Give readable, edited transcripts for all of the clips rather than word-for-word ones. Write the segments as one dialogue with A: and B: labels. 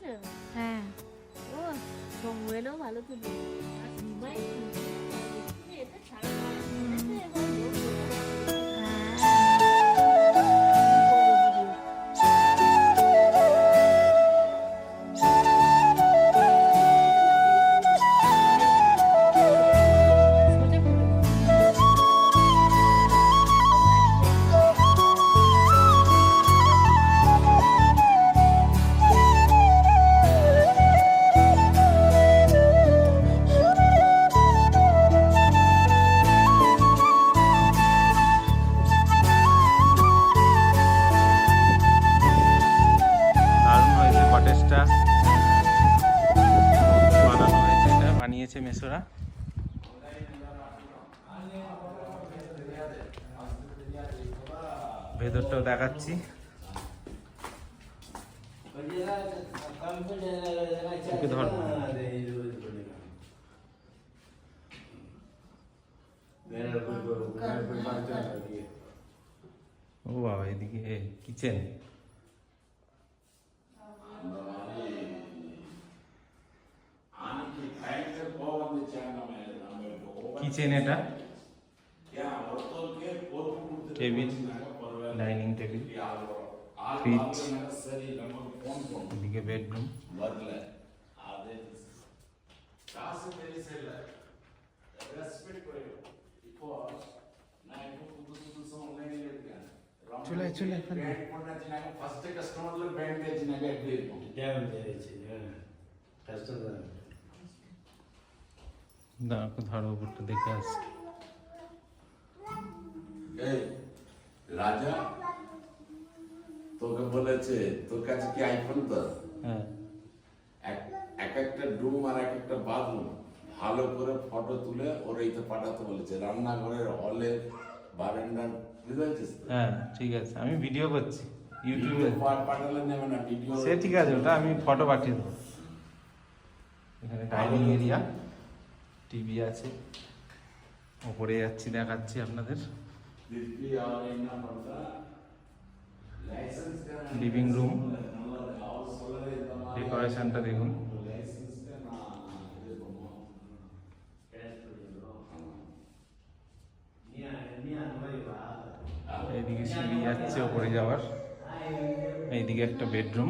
A: করেছো?
B: হ্যাঁ।
A: ও সঙ্গ এলেও ভালো তো। আর সিনেমায় এটা ছাড়া এবার লোক
C: দারুণ হয়েছে কটেজটা, বানানো হয়েছে, এটা বানিয়েছে মেসোরা। ভেতরটাও দেখাচ্ছি। ওকে ধরো। ও বাবা, এদিকে কিচেন। কিচেন, এটা টেবিল, ডাইনিং টেবিল, ফ্রিজ, এদিকে বেডরুম। চলে চলে ধরো, উপরটা দেখে আসি।
D: রাজা তোকে বলেছে তোর কাছে কি আইফোন? তো
C: হ্যাঁ,
D: এক একটা রুম আর এক একটা বাথরুম ভালো করে ফটো তুলে ওর এইতে পাঠাতে বলেছে, রান্নাঘরের, হলের, বারান্দার, বুঝতে পারছিস?
C: হ্যাঁ ঠিক আছে, আমি ভিডিও করছি ইউটিউবে।
D: পাঠালে নেবে না ভিডিও।
C: সে ঠিক আছে, ওটা আমি ফটো পাঠিয়ে দেবো। এখানে ডাইনিং এরিয়া, টিভি আছে, ওপরে যাচ্ছি, দেখাচ্ছি আপনাদের। লিভিং রুম, ডেকোরেশনটা দেখুন। এইদিকে সিঁড়ি যাচ্ছে ওপরে যাওয়ার। এইদিকে একটা বেডরুম,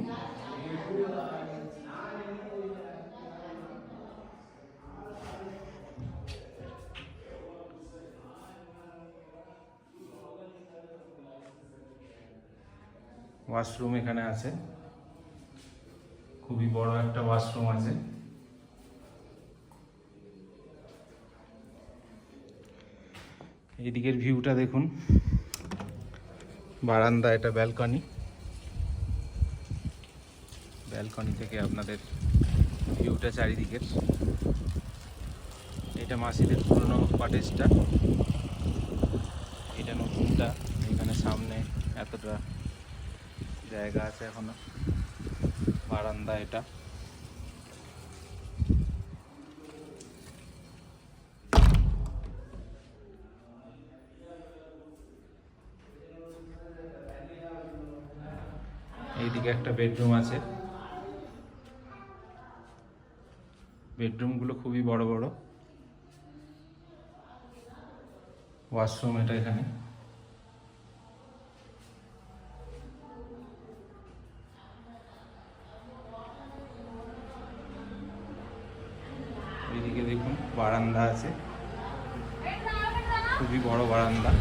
C: ওয়াশরুম এখানে আছে, খুবই বড় একটা ওয়াশরুম আছে। এইদিকের ভিউটা দেখুন, বারান্দা, এটা ব্যালকনি। ব্যালকনি থেকে আপনাদের ভিউটা চারিদিকের। এটা মাসিদের পুরনো কটেজটা, এটা নতুনটা। এখানে সামনে এতটা জায়গা আছে এখনো, বারান্দা এটা। এইদিকে একটা বেডরুম আছে। বেডরুমগুলো খুবই বড় বড়। ওয়াশরুম এটা এখানে। এইদিকে দেখুন বারান্দা আছে, খুবই বড় বারান্দা।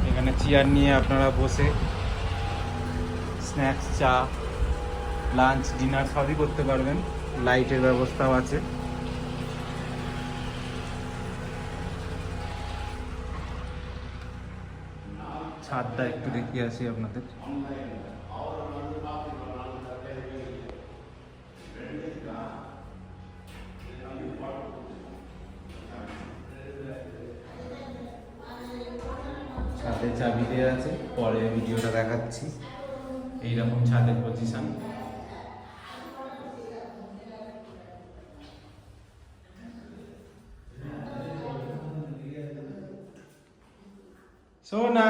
C: এখানে চেয়ার নিয়ে আপনারা বসে স্ন্যাক্স, চা, লাঞ্চ, ডিনার সবই করতে পারবেন। লাইটের ব্যবস্থাও আছে। ছাদটা একটু দেখিয়ে আসি আপনাদের। ছাদে চাবি দেওয়া আছে, পরে ভিডিওটা দেখাচ্ছি। এইরকম ছাদের পজিশন। সোনা